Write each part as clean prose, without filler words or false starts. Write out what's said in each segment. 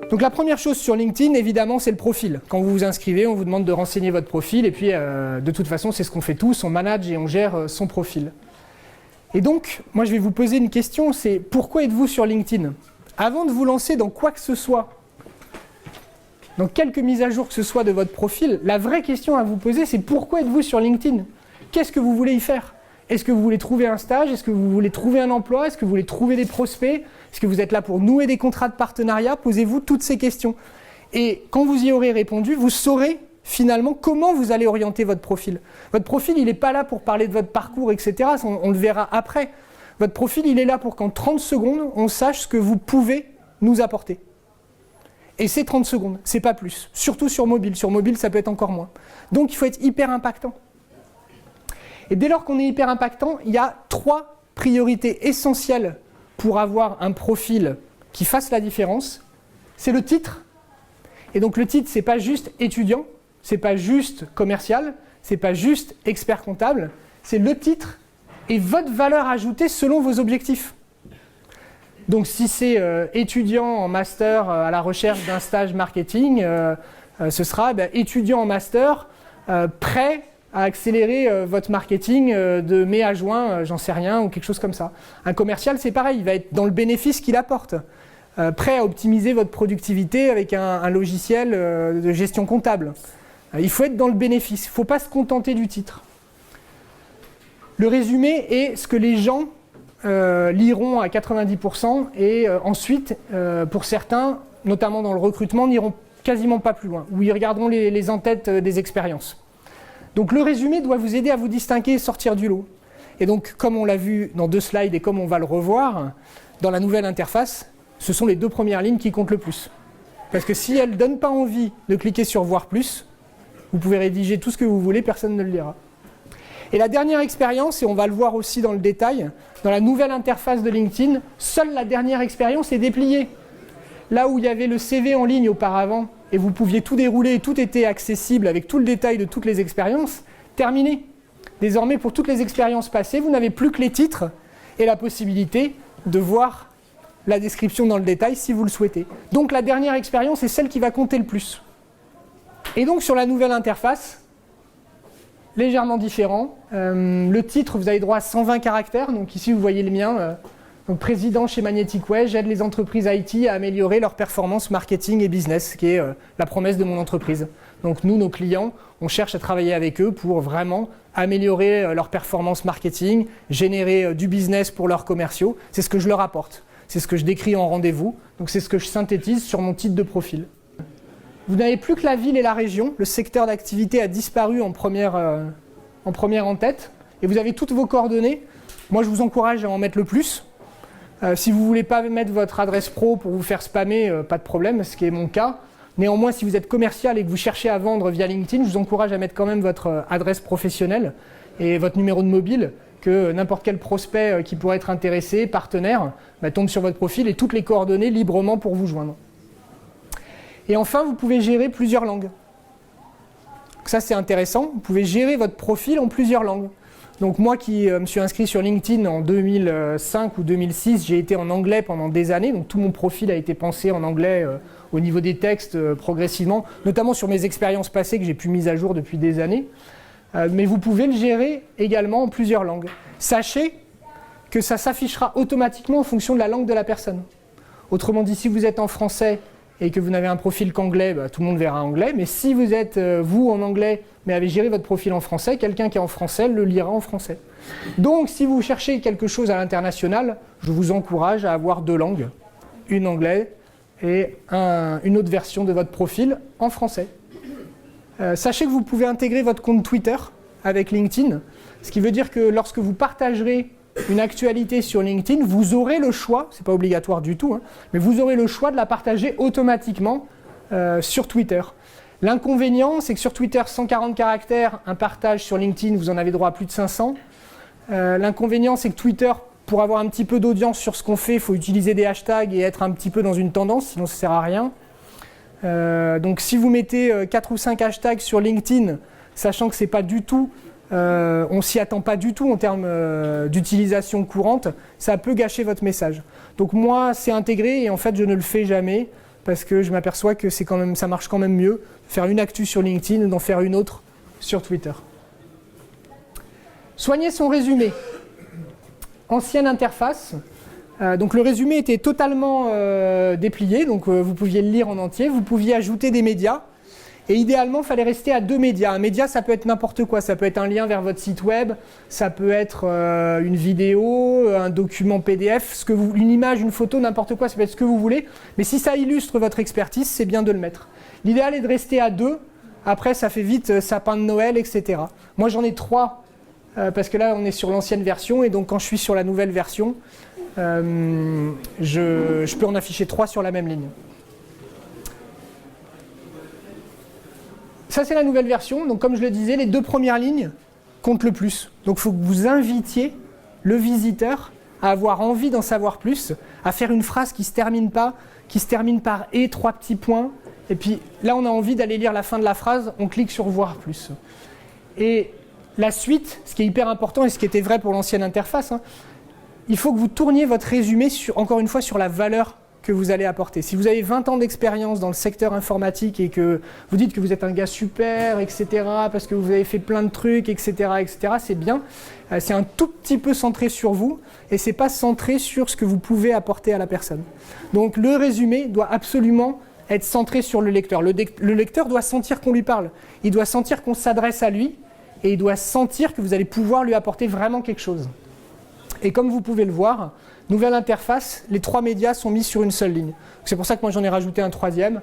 Donc la première chose sur LinkedIn, évidemment, c'est le profil. Quand vous vous inscrivez, on vous demande de renseigner votre profil et puis de toute façon, c'est ce qu'on fait tous, on manage et on gère son profil. Et donc, moi je vais vous poser une question, c'est pourquoi êtes-vous sur LinkedIn? Avant de vous lancer dans quoi que ce soit, dans quelques mises à jour que ce soit de votre profil, la vraie question à vous poser, c'est pourquoi êtes-vous sur LinkedIn? Qu'est-ce que vous voulez y faire? Est-ce que vous voulez trouver un stage? Est-ce que vous voulez trouver un emploi? Est-ce que vous voulez trouver des prospects? Est-ce que vous êtes là pour nouer des contrats de partenariat? Posez-vous toutes ces questions. Et quand vous y aurez répondu, vous saurez finalement comment vous allez orienter votre profil. Votre profil, il n'est pas là pour parler de votre parcours, etc. On le verra après. Votre profil, il est là pour qu'en 30 secondes, on sache ce que vous pouvez nous apporter. Et c'est 30 secondes, c'est pas plus. Surtout sur mobile. Sur mobile, ça peut être encore moins. Donc, il faut être hyper impactant. Et dès lors qu'on est hyper impactant, il y a 3 priorités essentielles pour avoir un profil qui fasse la différence. C'est le titre. Et donc le titre, c'est pas juste étudiant, c'est pas juste commercial, c'est pas juste expert comptable, c'est le titre et votre valeur ajoutée selon vos objectifs. Donc si c'est étudiant en master à la recherche d'un stage marketing, ce sera étudiant en master prêt à accélérer votre marketing de mai à juin, j'en sais rien, ou quelque chose comme ça. Un commercial, c'est pareil, il va être dans le bénéfice qu'il apporte, prêt à optimiser votre productivité avec un logiciel de gestion comptable. Il faut être dans le bénéfice, il ne faut pas se contenter du titre. Le résumé est ce que les gens liront à 90% et ensuite, pour certains, notamment dans le recrutement, n'iront quasiment pas plus loin, ou ils regarderont les en-têtes des expériences. Donc le résumé doit vous aider à vous distinguer et sortir du lot. Et donc, comme on l'a vu dans 2 slides et comme on va le revoir, dans la nouvelle interface, ce sont les 2 premières lignes qui comptent le plus. Parce que si elles ne donnent pas envie de cliquer sur voir plus, vous pouvez rédiger tout ce que vous voulez, personne ne le lira. Et la dernière expérience, et on va le voir aussi dans le détail, dans la nouvelle interface de LinkedIn, seule la dernière expérience est dépliée. Là où il y avait le CV en ligne auparavant, et vous pouviez tout dérouler et tout était accessible avec tout le détail de toutes les expériences, terminé. Désormais, pour toutes les expériences passées, vous n'avez plus que les titres et la possibilité de voir la description dans le détail si vous le souhaitez. Donc la dernière expérience est celle qui va compter le plus. Et donc sur la nouvelle interface, légèrement différent, le titre, vous avez droit à 120 caractères, donc ici vous voyez le mien, donc président chez Magnetic Way, j'aide les entreprises IT à améliorer leur performance marketing et business, qui est la promesse de mon entreprise. Donc nous, nos clients, on cherche à travailler avec eux pour vraiment améliorer leur performance marketing, générer du business pour leurs commerciaux. C'est ce que je leur apporte. C'est ce que je décris en rendez-vous. Donc c'est ce que je synthétise sur mon titre de profil. Vous n'avez plus que la ville et la région. Le secteur d'activité a disparu en première en tête. Et vous avez toutes vos coordonnées. Moi, je vous encourage à en mettre le plus. Si vous ne voulez pas mettre votre adresse pro pour vous faire spammer, pas de problème, ce qui est mon cas. Néanmoins, si vous êtes commercial et que vous cherchez à vendre via LinkedIn, je vous encourage à mettre quand même votre adresse professionnelle et votre numéro de mobile, que n'importe quel prospect qui pourrait être intéressé, partenaire, tombe sur votre profil et toutes les coordonnées librement pour vous joindre. Et enfin, vous pouvez gérer plusieurs langues. Donc ça, c'est intéressant. Vous pouvez gérer votre profil en plusieurs langues. Donc moi qui me suis inscrit sur LinkedIn en 2005 ou 2006, j'ai été en anglais pendant des années. Donc tout mon profil a été pensé en anglais au niveau des textes progressivement, notamment sur mes expériences passées que j'ai pu mise à jour depuis des années. Mais vous pouvez le gérer également en plusieurs langues. Sachez que ça s'affichera automatiquement en fonction de la langue de la personne. Autrement dit, si vous êtes en français et que vous n'avez un profil qu'anglais, tout le monde verra anglais. Mais si vous êtes, vous, en anglais, mais avez géré votre profil en français, quelqu'un qui est en français le lira en français. Donc, si vous cherchez quelque chose à l'international, je vous encourage à avoir 2 langues, une anglais et une autre version de votre profil en français. Sachez que vous pouvez intégrer votre compte Twitter avec LinkedIn, ce qui veut dire que lorsque vous partagerez une actualité sur LinkedIn, vous aurez le choix, c'est pas obligatoire du tout, mais vous aurez le choix de la partager automatiquement sur Twitter. L'inconvénient, c'est que sur Twitter, 140 caractères, un partage sur LinkedIn, vous en avez droit à plus de 500. L'inconvénient, c'est que Twitter, pour avoir un petit peu d'audience sur ce qu'on fait, il faut utiliser des hashtags et être un petit peu dans une tendance, sinon ça ne sert à rien. Donc si vous mettez 4 ou 5 hashtags sur LinkedIn, sachant que c'est pas du tout, on s'y attend pas du tout en termes d'utilisation courante, ça peut gâcher votre message. Donc moi, c'est intégré et en fait, je ne le fais jamais parce que je m'aperçois que ça marche quand même mieux de faire une actu sur LinkedIn ou d'en faire une autre sur Twitter. Soigner son résumé. Ancienne interface. Donc le résumé était totalement déplié, donc vous pouviez le lire en entier, vous pouviez ajouter des médias. Et idéalement, il fallait rester à 2 médias. Un média, ça peut être n'importe quoi. Ça peut être un lien vers votre site web, ça peut être une vidéo, un document PDF, une image, une photo, n'importe quoi, ça peut être ce que vous voulez. Mais si ça illustre votre expertise, c'est bien de le mettre. L'idéal est de rester à 2. Après, ça fait vite sapin de Noël, etc. Moi, j'en ai 3, parce que là, on est sur l'ancienne version. Et donc, quand je suis sur la nouvelle version, je peux en afficher 3 sur la même ligne. Ça, c'est la nouvelle version. Donc, comme je le disais, les 2 premières lignes comptent le plus. Donc, il faut que vous invitiez le visiteur à avoir envie d'en savoir plus, à faire une phrase qui se termine par « et » 3 petits points. Et puis, là, on a envie d'aller lire la fin de la phrase, on clique sur « voir plus ». Et la suite, ce qui est hyper important et ce qui était vrai pour l'ancienne interface, il faut que vous tourniez votre résumé, encore une fois, sur la valeur que vous allez apporter. Si vous avez 20 ans d'expérience dans le secteur informatique et que vous dites que vous êtes un gars super, etc., parce que vous avez fait plein de trucs, etc., c'est bien. C'est un tout petit peu centré sur vous et c'est pas centré sur ce que vous pouvez apporter à la personne. Donc le résumé doit absolument être centré sur le lecteur. Le lecteur doit sentir qu'on lui parle. Il doit sentir qu'on s'adresse à lui et il doit sentir que vous allez pouvoir lui apporter vraiment quelque chose. Et comme vous pouvez le voir, nouvelle interface, les 3 médias sont mis sur une seule ligne. C'est pour ça que moi j'en ai rajouté un 3e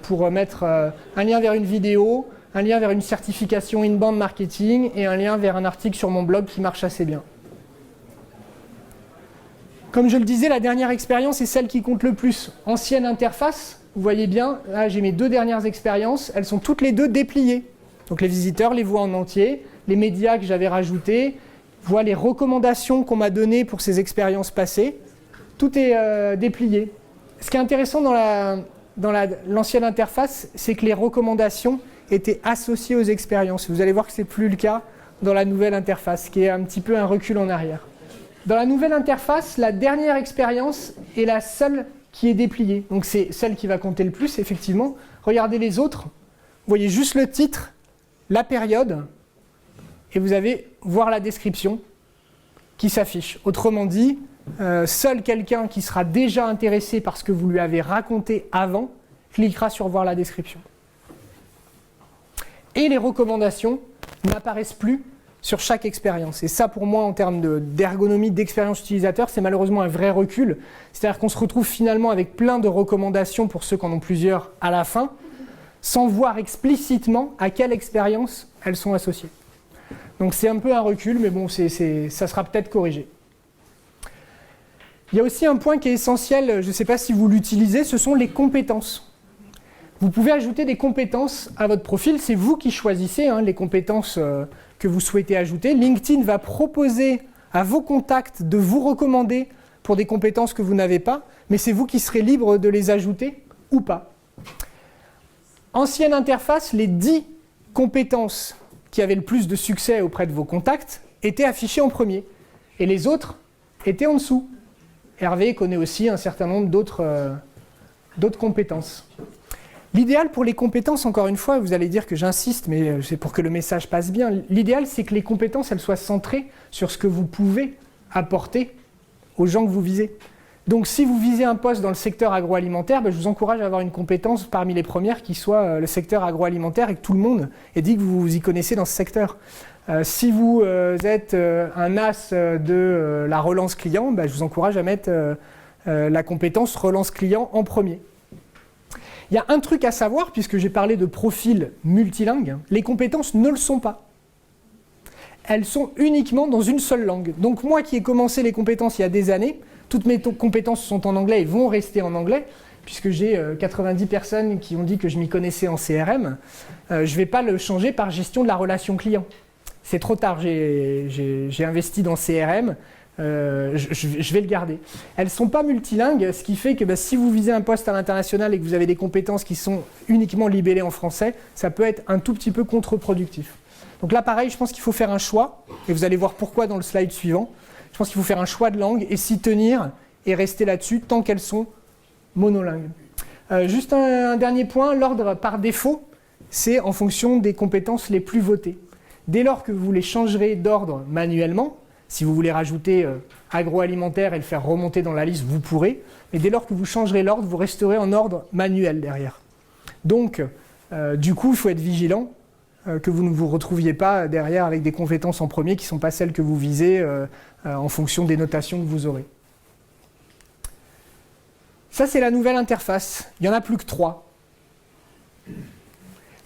pour mettre un lien vers une vidéo, un lien vers une certification inbound marketing et un lien vers un article sur mon blog qui marche assez bien. Comme je le disais, la dernière expérience est celle qui compte le plus. Ancienne interface, vous voyez bien, là j'ai mes 2 dernières expériences, elles sont toutes les 2 dépliées. Donc les visiteurs les voient en entier, les médias que j'avais rajoutés, voient les recommandations qu'on m'a données pour ces expériences passées. Tout est déplié. Ce qui est intéressant dans l'ancienne interface, c'est que les recommandations étaient associées aux expériences. Vous allez voir que ce n'est plus le cas dans la nouvelle interface, qui est un petit peu un recul en arrière. Dans la nouvelle interface, la dernière expérience est la seule qui est dépliée. Donc c'est celle qui va compter le plus, effectivement. Regardez les autres. Vous voyez juste le titre, la période, et vous avez voir la description qui s'affiche. Autrement dit, seul quelqu'un qui sera déjà intéressé par ce que vous lui avez raconté avant cliquera sur voir la description. Et les recommandations n'apparaissent plus sur chaque expérience. Et ça, pour moi, en termes d'ergonomie, d'expérience utilisateur, c'est malheureusement un vrai recul. C'est-à-dire qu'on se retrouve finalement avec plein de recommandations pour ceux qui en ont plusieurs à la fin, sans voir explicitement à quelle expérience elles sont associées. Donc c'est un peu un recul, mais bon, ça sera peut-être corrigé. Il y a aussi un point qui est essentiel, je ne sais pas si vous l'utilisez, ce sont les compétences. Vous pouvez ajouter des compétences à votre profil, c'est vous qui choisissez les compétences que vous souhaitez ajouter. LinkedIn va proposer à vos contacts de vous recommander pour des compétences que vous n'avez pas, mais c'est vous qui serez libre de les ajouter ou pas. Ancienne interface, les 10 compétences qui avaient le plus de succès auprès de vos contacts étaient affichées en premier. Et les autres étaient en dessous. Hervé connaît aussi un certain nombre d'autres compétences. L'idéal pour les compétences, encore une fois, vous allez dire que j'insiste, mais c'est pour que le message passe bien. L'idéal, c'est que les compétences, elles soient centrées sur ce que vous pouvez apporter aux gens que vous visez. Donc si vous visez un poste dans le secteur agroalimentaire, je vous encourage à avoir une compétence parmi les premières qui soit le secteur agroalimentaire et que tout le monde ait dit que vous vous y connaissez dans ce secteur. Si vous êtes un as de la relance client, je vous encourage à mettre la compétence relance client en premier. Il y a un truc à savoir, puisque j'ai parlé de profil multilingue, les compétences ne le sont pas. Elles sont uniquement dans une seule langue. Donc moi qui ai commencé les compétences il y a des années, toutes mes compétences sont en anglais et vont rester en anglais, puisque j'ai 90 personnes qui ont dit que je m'y connaissais en CRM. Je ne vais pas le changer par gestion de la relation client. C'est trop tard, j'ai investi dans CRM, je vais le garder. Elles ne sont pas multilingues, ce qui fait que si vous visez un poste à l'international et que vous avez des compétences qui sont uniquement libellées en français, ça peut être un tout petit peu contre-productif. Donc là, pareil, je pense qu'il faut faire un choix, et vous allez voir pourquoi dans le slide suivant. Je pense qu'il faut faire un choix de langue et s'y tenir et rester là-dessus tant qu'elles sont monolingues. Juste un dernier point, l'ordre par défaut, c'est en fonction des compétences les plus votées. Dès lors que vous les changerez d'ordre manuellement, si vous voulez rajouter agroalimentaire et le faire remonter dans la liste, vous pourrez. Mais dès lors que vous changerez l'ordre, vous resterez en ordre manuel derrière. Donc, du coup, il faut être vigilant que vous ne vous retrouviez pas derrière avec des compétences en premier qui ne sont pas celles que vous visez en fonction des notations que vous aurez. Ça, c'est la nouvelle interface. Il n'y en a plus que 3.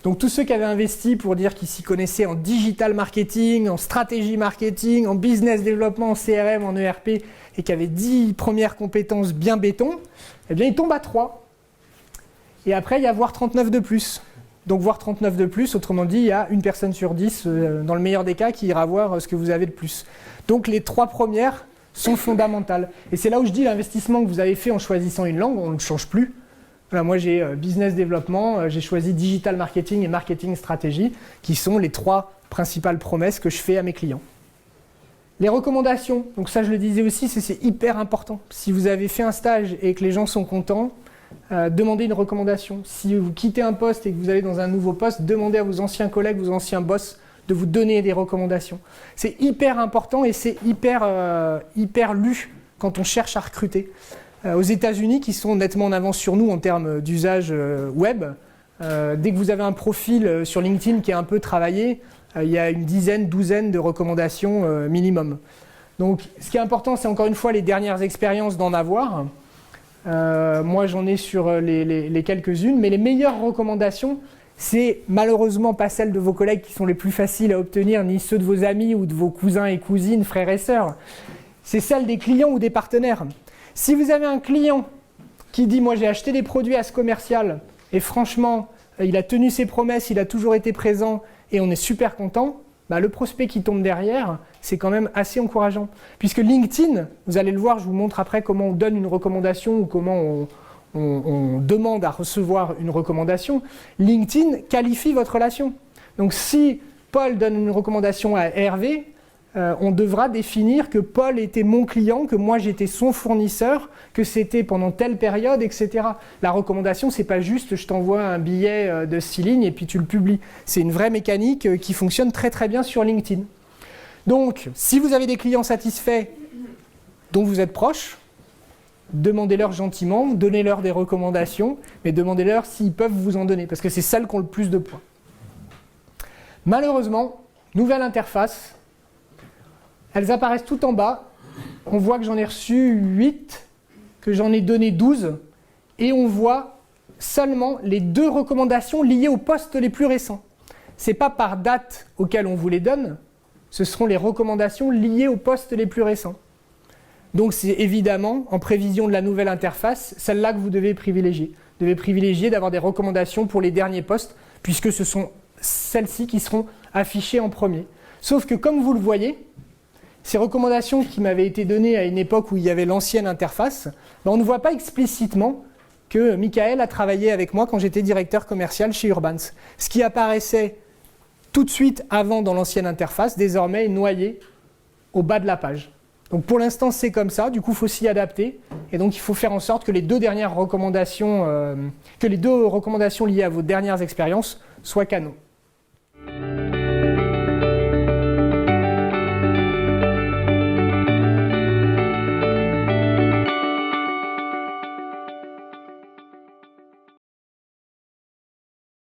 Donc tous ceux qui avaient investi pour dire qu'ils s'y connaissaient en digital marketing, en stratégie marketing, en business développement, en CRM, en ERP, et qui avaient 10 premières compétences bien béton, eh bien ils tombent à 3. Et après, il y a voire 39 de plus. Donc voire 39 de plus, autrement dit, il y a une personne sur 10, dans le meilleur des cas, qui ira voir ce que vous avez de plus. Donc les 3 premières sont fondamentales. Et c'est là où je dis l'investissement que vous avez fait en choisissant une langue, on ne change plus. Voilà, moi j'ai business développement, j'ai choisi digital marketing et marketing stratégie, qui sont les 3 principales promesses que je fais à mes clients. Les recommandations, donc ça je le disais aussi, c'est hyper important. Si vous avez fait un stage et que les gens sont contents, demandez une recommandation. Si vous quittez un poste et que vous allez dans un nouveau poste, demandez à vos anciens collègues, vos anciens boss de vous donner des recommandations. C'est hyper important et c'est hyper lu quand on cherche à recruter. Aux États-Unis, qui sont nettement en avance sur nous en termes d'usage web, dès que vous avez un profil sur LinkedIn qui est un peu travaillé, il y a une douzaine de recommandations minimum. Donc ce qui est important, c'est encore une fois les dernières expériences d'en avoir. Moi j'en ai sur les quelques-unes, mais les meilleures recommandations, c'est malheureusement pas celles de vos collègues qui sont les plus faciles à obtenir, ni ceux de vos amis ou de vos cousins et cousines, frères et sœurs. C'est celles des clients ou des partenaires. Si vous avez un client qui dit « moi j'ai acheté des produits à ce commercial et franchement il a tenu ses promesses, il a toujours été présent et on est super content », bah, le prospect qui tombe derrière, c'est quand même assez encourageant. Puisque LinkedIn, vous allez le voir, je vous montre après comment on donne une recommandation ou comment on demande à recevoir une recommandation. LinkedIn qualifie votre relation. Donc si Paul donne une recommandation à Hervé, on devra définir que Paul était mon client, que moi j'étais son fournisseur, que c'était pendant telle période, etc. La recommandation, c'est pas juste je t'envoie un billet de 6 lignes et puis tu le publies. C'est une vraie mécanique qui fonctionne très très bien sur LinkedIn. Donc, si vous avez des clients satisfaits dont vous êtes proche, demandez-leur gentiment, donnez-leur des recommandations, mais demandez-leur s'ils peuvent vous en donner, parce que c'est celles qui ont le plus de points. Malheureusement, nouvelle interface. Elles apparaissent tout en bas. On voit que j'en ai reçu 8, que j'en ai donné 12, et on voit seulement les 2 recommandations liées aux postes les plus récents. Ce n'est pas par date auquel on vous les donne, ce seront les recommandations liées aux postes les plus récents. Donc c'est évidemment, en prévision de la nouvelle interface, celle-là que vous devez privilégier. Vous devez privilégier d'avoir des recommandations pour les derniers postes, puisque ce sont celles-ci qui seront affichées en premier. Sauf que comme vous le voyez, ces recommandations qui m'avaient été données à une époque où il y avait l'ancienne interface, on ne voit pas explicitement que Michael a travaillé avec moi quand j'étais directeur commercial chez Urbans. Ce qui apparaissait tout de suite avant dans l'ancienne interface, désormais est noyé au bas de la page. Donc pour l'instant c'est comme ça, du coup il faut s'y adapter, et donc il faut faire en sorte que les 2 recommandations liées à vos dernières expériences soient canons.